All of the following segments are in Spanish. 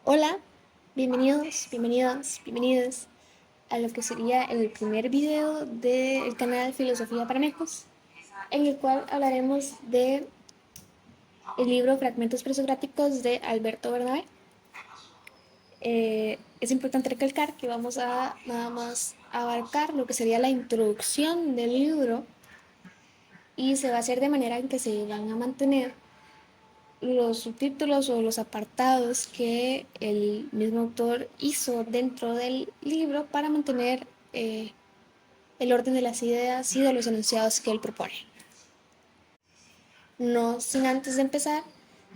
Hola, bienvenidos, bienvenidas, bienvenidas a lo que sería el primer video del canal Filosofía para Mecos, en el cual hablaremos de el libro Fragmentos Presocráticos de Alberto Bernabé. Es importante recalcar que vamos a nada más abarcar lo que sería la introducción del libro y se va a hacer de manera en que se van a mantener los subtítulos o los apartados que el mismo autor hizo dentro del libro para mantener el orden de las ideas y de los enunciados que él propone. No sin antes de empezar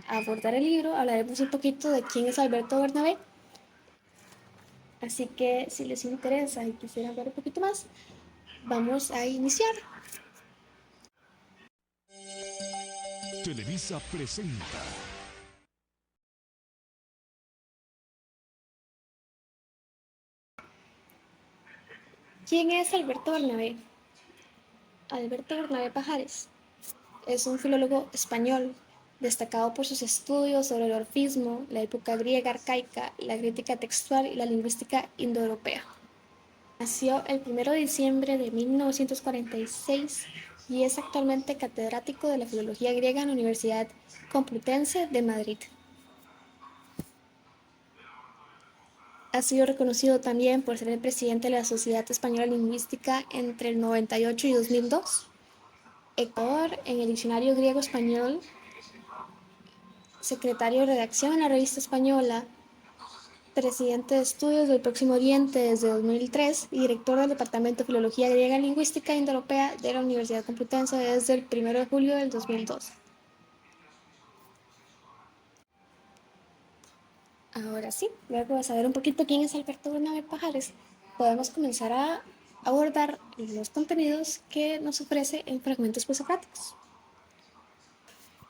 a abordar el libro, hablaremos un poquito de quién es Alberto Bernabé. Así que si les interesa y quisieran ver un poquito más, vamos a iniciar. Televisa presenta. ¿Quién es Alberto Bernabé? Alberto Bernabé Pajares es un filólogo español destacado por sus estudios sobre el orfismo, la época griega arcaica, la crítica textual y la lingüística indoeuropea. Nació el 1 de diciembre de 1946 y es actualmente catedrático de la filología griega en la Universidad Complutense de Madrid. Ha sido reconocido también por ser el presidente de la Sociedad Española Lingüística entre el 98 y 2002. Ecuador en el Diccionario Griego-Español, secretario de redacción en la Revista Española, presidente de estudios del Próximo Oriente desde 2003 y director del Departamento de Filología Griega y Lingüística Indoeuropea de la Universidad Complutense desde el 1 de julio del 2002. Ahora sí, luego de saber un poquito quién es Alberto Bernabé Pajares, podemos comenzar a abordar los contenidos que nos ofrece en Fragmentos Presocráticos.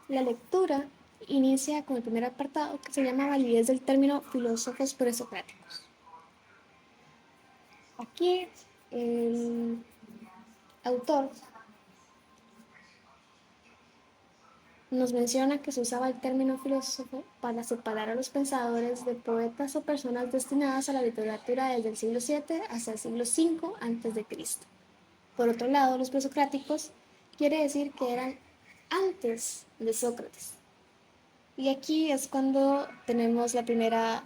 La lectura inicia con el primer apartado que se llama Validez del término filósofos presocráticos. Aquí el autor nos menciona que se usaba el término filósofo para separar a los pensadores de poetas o personas destinadas a la literatura desde el siglo VII hasta el siglo V a.C. Por otro lado, los presocráticos quiere decir que eran antes de Sócrates. Y aquí es cuando tenemos la primera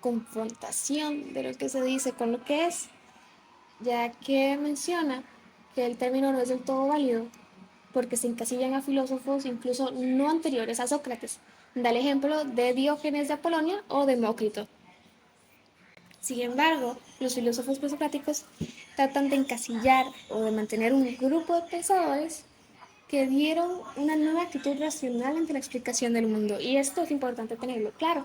confrontación de lo que se dice con lo que es, ya que menciona que el término no es del todo válido porque se encasillan a filósofos incluso no anteriores a Sócrates. Da el ejemplo de Diógenes de Apolonia o Demócrito. Sin embargo, los filósofos presocráticos tratan de encasillar o de mantener un grupo de pensadores que dieron una nueva actitud racional ante la explicación del mundo, y esto es importante tenerlo claro.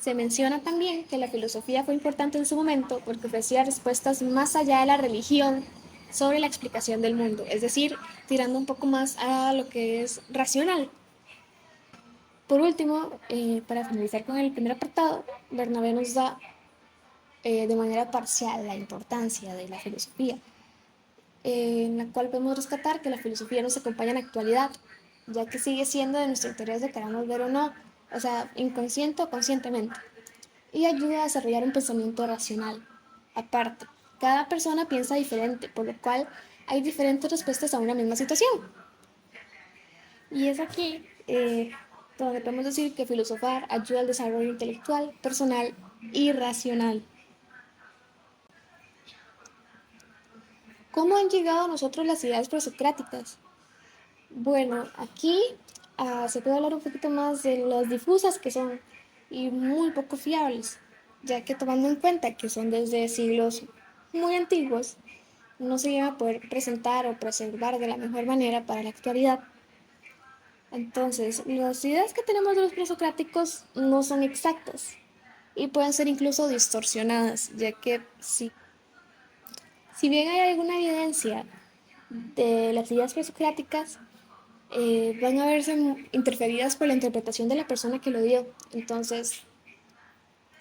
Se menciona también que la filosofía fue importante en su momento porque ofrecía respuestas más allá de la religión sobre la explicación del mundo, es decir, tirando un poco más a lo que es racional. Por último, para finalizar con el primer apartado, Bernabé nos da de manera parcial la importancia de la filosofía, en la cual podemos rescatar que la filosofía nos acompaña en la actualidad, ya que sigue siendo de nuestro interés de queramos ver o no, o sea, inconsciente o conscientemente, y ayuda a desarrollar un pensamiento racional. Aparte, cada persona piensa diferente, por lo cual hay diferentes respuestas a una misma situación. Y es aquí donde podemos decir que filosofar ayuda al desarrollo intelectual, personal y racional. ¿Cómo han llegado a nosotros las ideas presocráticas? Bueno, aquí se puede hablar un poquito más de las difusas que son y muy poco fiables, ya que tomando en cuenta que son desde siglos muy antiguos, no se iban a poder presentar o preservar de la mejor manera para la actualidad. Entonces, las ideas que tenemos de los presocráticos no son exactas y pueden ser incluso distorsionadas, ya que si bien hay alguna evidencia de las ideas presocráticas, van a verse interferidas por la interpretación de la persona que lo dio. Entonces,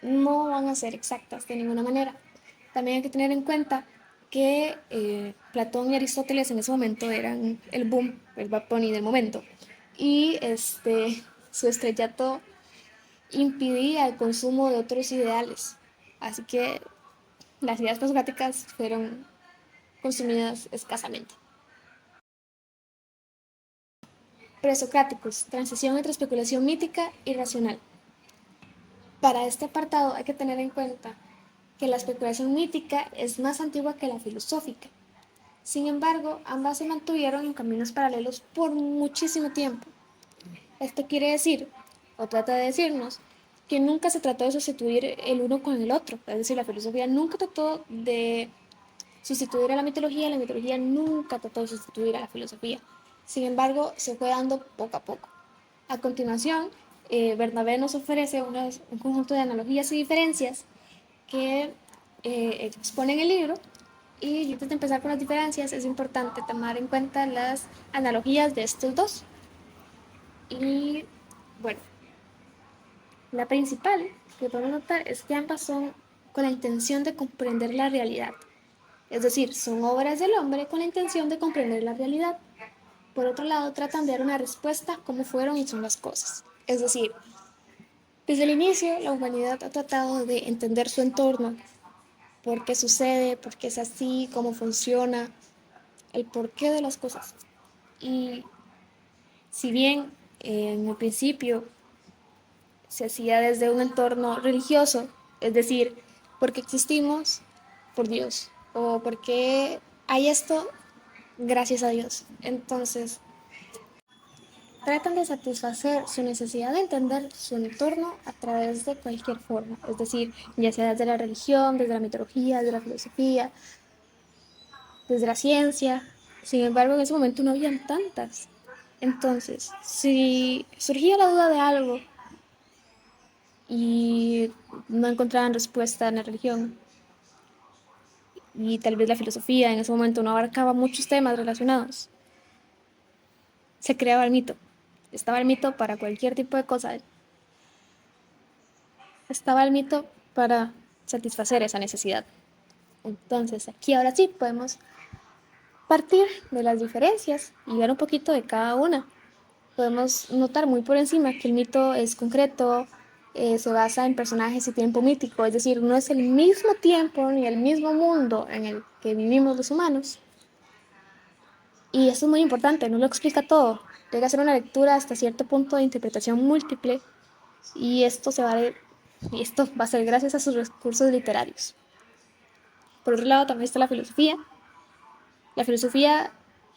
no van a ser exactas de ninguna manera. También hay que tener en cuenta que Platón y Aristóteles en ese momento eran el boom, el Bad Bunny del momento. Y su estrellato impedía el consumo de otros ideales. Así que las ideas presocráticas fueron consumidas escasamente. Presocráticos, transición entre especulación mítica y racional. Para este apartado hay que tener en cuenta que la especulación mítica es más antigua que la filosófica. Sin embargo, ambas se mantuvieron en caminos paralelos por muchísimo tiempo. Esto quiere decir, o trata de decirnos, que nunca se trató de sustituir el uno con el otro. Es decir, la filosofía nunca trató de sustituir a la mitología nunca trató de sustituir a la filosofía. Sin embargo, se fue dando poco a poco. A continuación, Bernabé nos ofrece un conjunto de analogías y diferencias que expone en el libro. Y antes de empezar con las diferencias, es importante tomar en cuenta las analogías de estos dos. Y bueno, la principal que podemos notar es que ambas son con la intención de comprender la realidad. Es decir, son obras del hombre con la intención de comprender la realidad. Por otro lado, tratan de dar una respuesta a cómo fueron y son las cosas. Es decir, desde el inicio la humanidad ha tratado de entender su entorno, por qué sucede, por qué es así, cómo funciona, el porqué de las cosas. Y si bien en el principio se hacía desde un entorno religioso, es decir, ¿por qué existimos? Por Dios. O ¿por qué hay esto? Gracias a Dios. Entonces, tratan de satisfacer su necesidad de entender su entorno a través de cualquier forma, es decir, ya sea desde la religión, desde la mitología, desde la filosofía, desde la ciencia. Sin embargo, en ese momento no habían tantas. Entonces, si surgía la duda de algo y no encontraban respuesta en la religión, y tal vez la filosofía en ese momento no abarcaba muchos temas relacionados, se creaba el mito. Estaba el mito para cualquier tipo de cosa. Estaba el mito para satisfacer esa necesidad. Entonces, aquí ahora sí podemos partir de las diferencias y ver un poquito de cada una. Podemos notar muy por encima que el mito es concreto, se basa en personajes y tiempo mítico, es decir, no es el mismo tiempo ni el mismo mundo en el que vivimos los humanos. Y esto es muy importante, no lo explica todo. Llega a ser una lectura hasta cierto punto de interpretación múltiple y esto va a ser gracias a sus recursos literarios. Por otro lado, también está la filosofía. La filosofía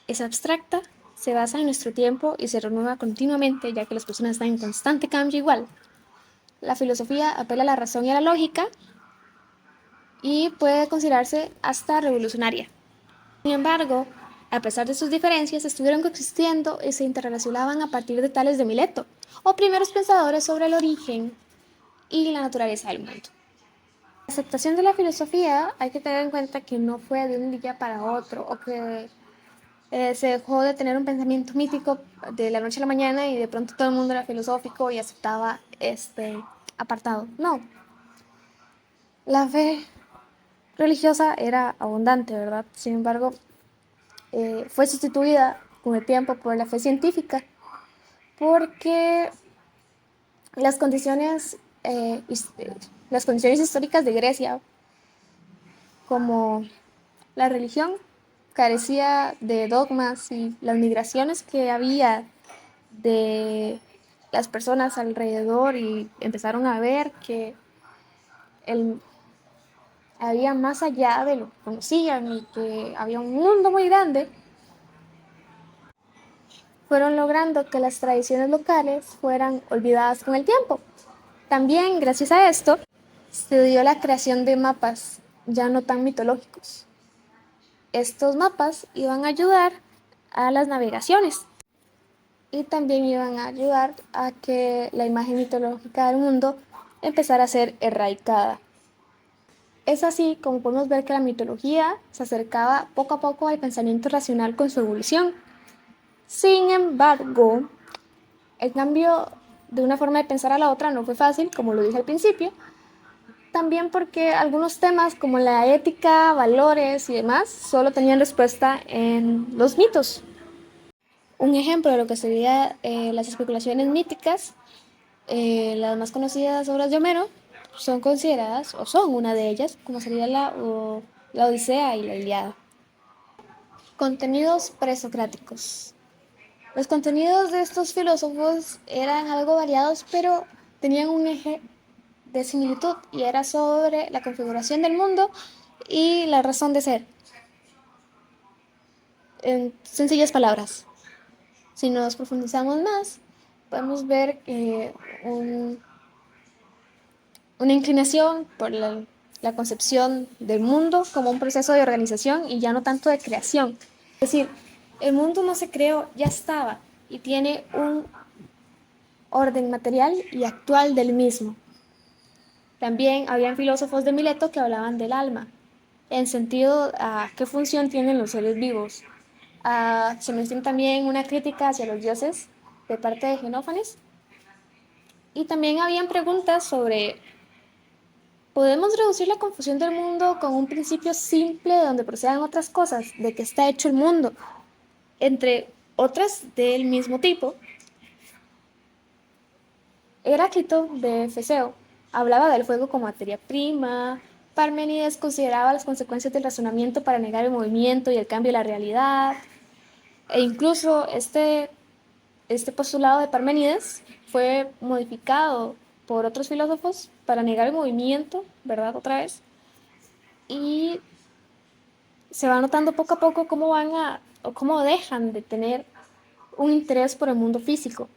es abstracta, se basa en nuestro tiempo y se renueva continuamente, ya que las personas están en constante cambio igual. La filosofía apela a la razón y a la lógica y puede considerarse hasta revolucionaria. Sin embargo, a pesar de sus diferencias, estuvieron coexistiendo y se interrelacionaban a partir de Tales de Mileto, o primeros pensadores sobre el origen y la naturaleza del mundo. La aceptación de la filosofía hay que tener en cuenta que no fue de un día para otro o que se dejó de tener un pensamiento mítico de la noche a la mañana y de pronto todo el mundo era filosófico y aceptaba este apartado. No, la fe religiosa era abundante, ¿verdad? Sin embargo, fue sustituida con el tiempo por la fe científica porque las condiciones, eh, las condiciones históricas de Grecia, como la religión, carecía de dogmas y las migraciones que había de las personas alrededor y empezaron a ver que había más allá de lo que conocían y que había un mundo muy grande, fueron logrando que las tradiciones locales fueran olvidadas con el tiempo. También, gracias a esto, se dio la creación de mapas ya no tan mitológicos. Estos mapas iban a ayudar a las navegaciones y también iban a ayudar a que la imagen mitológica del mundo empezara a ser erradicada. Es así como podemos ver que la mitología se acercaba poco a poco al pensamiento racional con su evolución. Sin embargo, el cambio de una forma de pensar a la otra no fue fácil, como lo dije al principio, también porque algunos temas como la ética, valores y demás solo tenían respuesta en los mitos. Un ejemplo de lo que serían las especulaciones míticas Las más conocidas obras de Homero son consideradas, o son una de ellas, como sería la Odisea y la Ilíada. Contenidos presocráticos. Los contenidos de estos filósofos eran algo variados, pero tenían un eje de similitud y era sobre la configuración del mundo y la razón de ser. En sencillas palabras, si nos profundizamos más, podemos ver una inclinación por la concepción del mundo como un proceso de organización y ya no tanto de creación. Es decir, el mundo no se creó, ya estaba y tiene un orden material y actual del mismo. También habían filósofos de Mileto que hablaban del alma, en sentido a qué función tienen los seres vivos. Se menciona también una crítica hacia los dioses de parte de Genófanes. Y también habían preguntas sobre, ¿podemos reducir la confusión del mundo con un principio simple de donde procedan otras cosas, de que está hecho el mundo, entre otras del mismo tipo? Heráclito de Efeseo hablaba del fuego como materia prima. Parménides consideraba las consecuencias del razonamiento para negar el movimiento y el cambio de la realidad. E incluso este postulado de Parménides fue modificado por otros filósofos para negar el movimiento, ¿verdad? Otra vez. Y se va notando poco a poco cómo dejan de tener un interés por el mundo físico,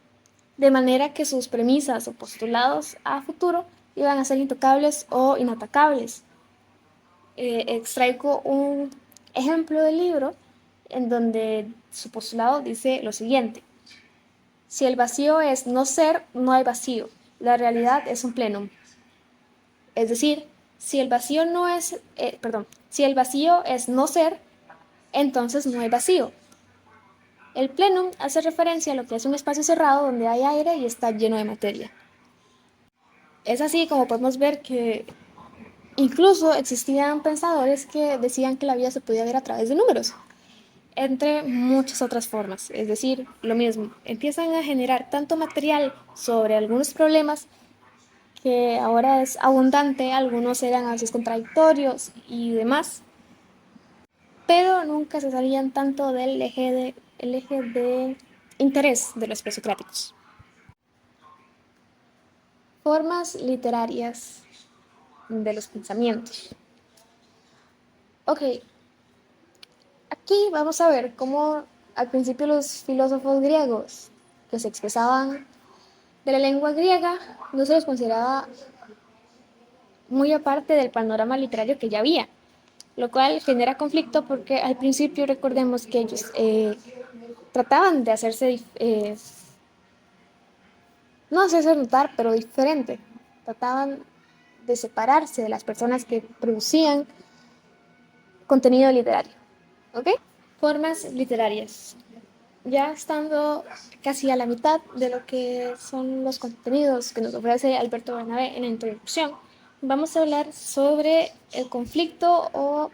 de manera que sus premisas o postulados a futuro iban a ser intocables o inatacables. Extraigo un ejemplo del libro en donde su postulado dice lo siguiente: si el vacío es no ser, no hay vacío. La realidad es un plenum. Es decir, si el vacío si el vacío es no ser, entonces no hay vacío. El plenum hace referencia a lo que es un espacio cerrado donde hay aire y está lleno de materia. Es así como podemos ver que incluso existían pensadores que decían que la vida se podía ver a través de números, entre muchas otras formas. Es decir, lo mismo, empiezan a generar tanto material sobre algunos problemas que ahora es abundante, algunos eran a veces contradictorios y demás, pero nunca se salían tanto del el eje de interés de los presocráticos. Formas literarias de los pensamientos. Ok, aquí vamos a ver cómo al principio los filósofos griegos que se expresaban de la lengua griega no se los consideraba muy aparte del panorama literario que ya había, lo cual genera conflicto porque al principio recordemos que ellos trataban de no hacerse notar, pero diferente. Trataban de separarse de las personas que producían contenido literario. ¿Ok? Formas literarias. Ya estando casi a la mitad de lo que son los contenidos que nos ofrece Alberto Bernabé en la introducción, vamos a hablar sobre el conflicto o,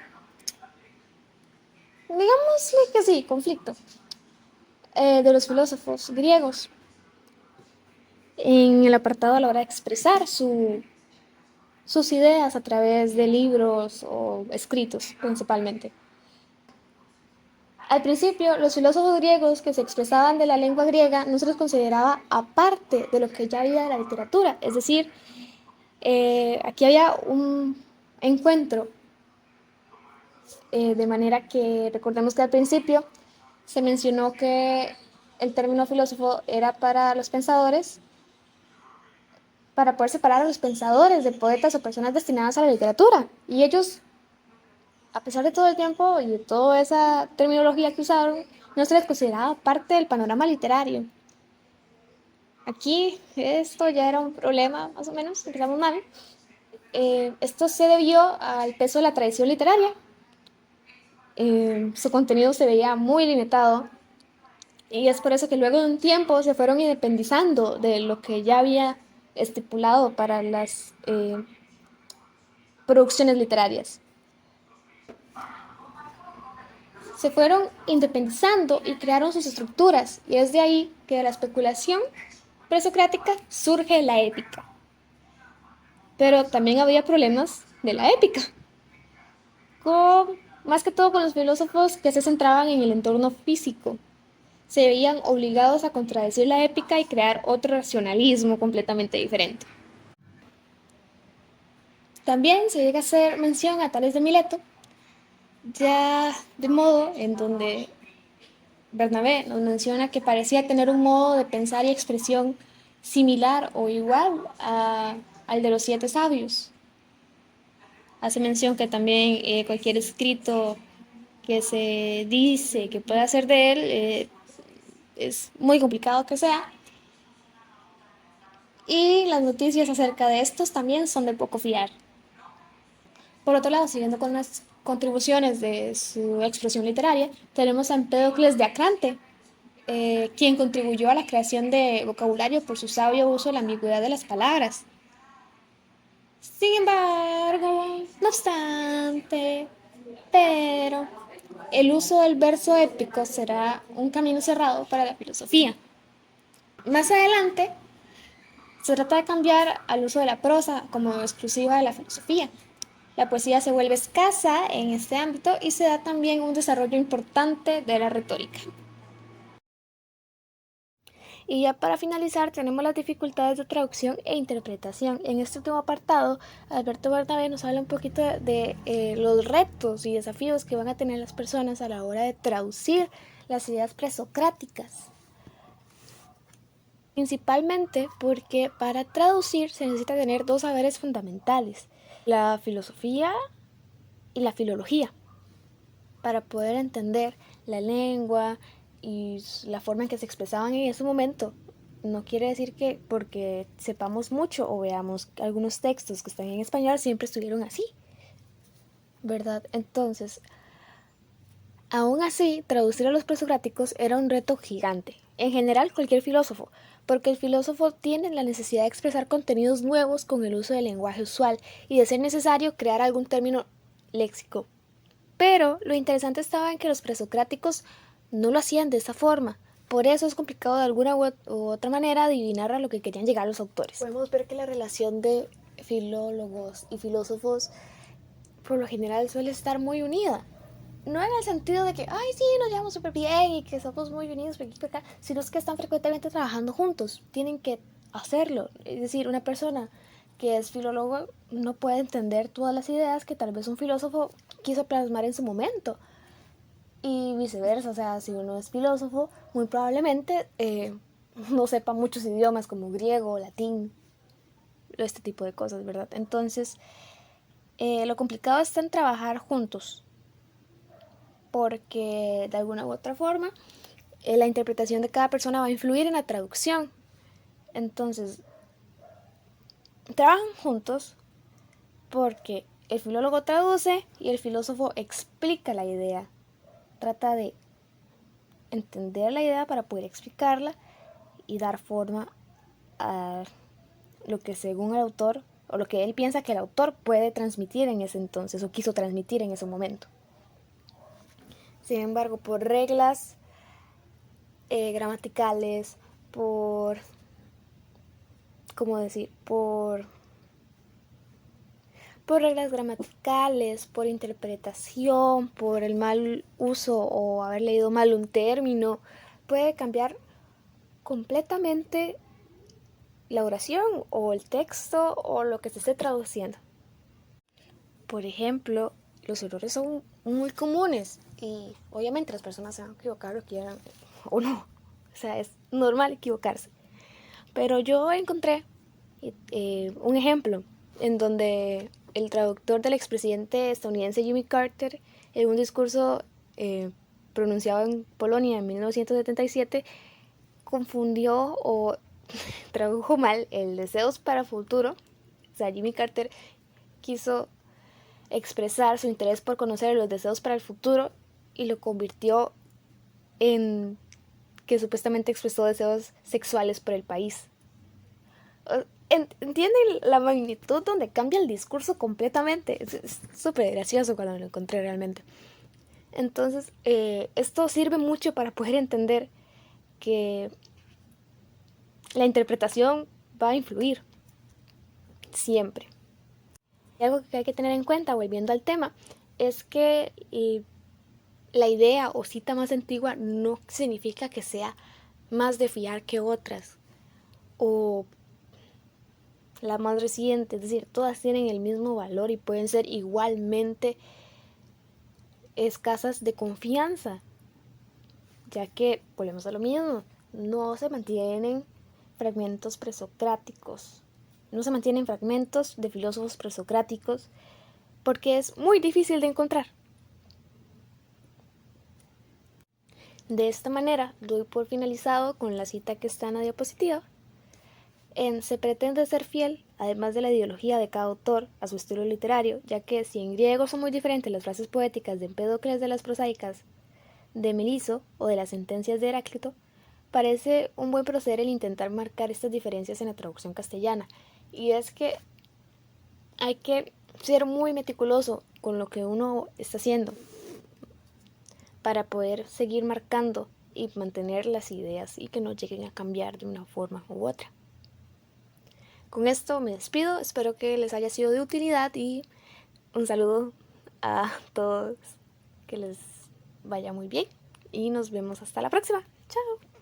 digámosle que sí, conflicto de los filósofos griegos en el apartado a la hora de expresar sus ideas a través de libros o escritos principalmente. Al principio, los filósofos griegos que se expresaban de la lengua griega no se los consideraba aparte de lo que ya había de la literatura, es decir, aquí había un encuentro, de manera que recordemos que al principio se mencionó que el término filósofo era para los pensadores, para poder separar a los pensadores de poetas o personas destinadas a la literatura. Y ellos, a pesar de todo el tiempo y de toda esa terminología que usaron, no se les consideraba parte del panorama literario. Aquí esto ya era un problema, más o menos, empezamos mal. Esto se debió al peso de la tradición literaria. Su contenido se veía muy limitado y es por eso que luego de un tiempo se fueron independizando de lo que ya había estipulado para las producciones literarias. Se fueron independizando y crearon sus estructuras, y es de ahí que la especulación presocrática surge la épica. Pero también había problemas de la épica, más que todo con los filósofos que se centraban en el entorno físico. Se veían obligados a contradecir la épica y crear otro racionalismo completamente diferente. También se llega a hacer mención a Tales de Mileto, ya de modo en donde Bernabé nos menciona que parecía tener un modo de pensar y expresión similar o igual al de los 7 sabios. Hace mención que también cualquier escrito que se dice que puede hacer de él es muy complicado que sea. Y las noticias acerca de estos también son de poco fiar. Por otro lado, siguiendo con las contribuciones de su expresión literaria, tenemos a Empédocles de Acrante, quien contribuyó a la creación de vocabulario por su sabio uso de la ambigüedad de las palabras. Sin embargo, no obstante, pero el uso del verso épico será un camino cerrado para la filosofía. Más adelante, se trata de cambiar al uso de la prosa como exclusiva de la filosofía. La poesía se vuelve escasa en este ámbito y se da también un desarrollo importante de la retórica. Y ya para finalizar tenemos las dificultades de traducción e interpretación. En este último apartado, Alberto Bernabé nos habla un poquito de los retos y desafíos que van a tener las personas a la hora de traducir las ideas presocráticas. Principalmente porque para traducir se necesita tener dos saberes fundamentales, la filosofía y la filología, para poder entender la lengua y la forma en que se expresaban en ese momento. No quiere decir que porque sepamos mucho o veamos algunos textos que están en español siempre estuvieron así, ¿verdad? Entonces, aún así, traducir a los presocráticos era un reto gigante. En general, cualquier filósofo, porque el filósofo tiene la necesidad de expresar contenidos nuevos con el uso del lenguaje usual y de ser necesario crear algún término léxico. Pero lo interesante estaba en que los presocráticos no lo hacían de esa forma. Por eso es complicado de alguna u otra manera adivinar a lo que querían llegar los autores. Podemos ver que la relación de filólogos y filósofos por lo general suele estar muy unida. No en el sentido de que, ay, sí, nos llevamos súper bien y que somos muy unidos por aquí por acá, sino es que están frecuentemente trabajando juntos. Tienen que hacerlo. Es decir, una persona que es filólogo no puede entender todas las ideas que tal vez un filósofo quiso plasmar en su momento. Y viceversa, o sea, si uno es filósofo, muy probablemente no sepa muchos idiomas como griego, latín, este tipo de cosas, ¿verdad? Entonces, lo complicado está en trabajar juntos, porque de alguna u otra forma la interpretación de cada persona va a influir en la traducción. Entonces, trabajan juntos porque el filólogo traduce y el filósofo explica la idea. Trata de entender la idea para poder explicarla y dar forma a lo que según el autor o lo que él piensa que el autor puede transmitir en ese entonces o quiso transmitir en ese momento. Sin embargo, por reglas gramaticales, ¿cómo decir? Por reglas gramaticales, por interpretación, por el mal uso o haber leído mal un término, puede cambiar completamente la oración o el texto o lo que se esté traduciendo. Por ejemplo, los errores son muy comunes y obviamente las personas se van a equivocar, lo quieran o no. O sea, es normal equivocarse. Pero yo encontré un ejemplo en donde el traductor del expresidente estadounidense Jimmy Carter, en un discurso pronunciado en Polonia en 1977, confundió o tradujo mal el deseos para el futuro. O sea, Jimmy Carter quiso expresar su interés por conocer los deseos para el futuro y lo convirtió en que supuestamente expresó deseos sexuales por el país. ¿Entienden la magnitud donde cambia el discurso completamente? Es súper gracioso cuando lo encontré realmente. Entonces, esto sirve mucho para poder entender que la interpretación va a influir siempre. Y algo que hay que tener en cuenta, volviendo al tema, es que la idea o cita más antigua no significa que sea más de fiar que otras o la más reciente, es decir, todas tienen el mismo valor y pueden ser igualmente escasas de confianza, ya que volvemos a lo mismo, no se mantienen fragmentos presocráticos, no se mantienen fragmentos de filósofos presocráticos porque es muy difícil de encontrar. De esta manera doy por finalizado con la cita que está en la diapositiva. Se pretende ser fiel, además de la ideología de cada autor, a su estilo literario, ya que si en griego son muy diferentes las frases poéticas de Empédocles de las prosaicas de Meliso o de las sentencias de Heráclito, parece un buen proceder el intentar marcar estas diferencias en la traducción castellana. Y es que hay que ser muy meticuloso con lo que uno está haciendo para poder seguir marcando y mantener las ideas y que no lleguen a cambiar de una forma u otra. Con esto me despido, espero que les haya sido de utilidad y un saludo a todos, que les vaya muy bien y nos vemos hasta la próxima. Chao.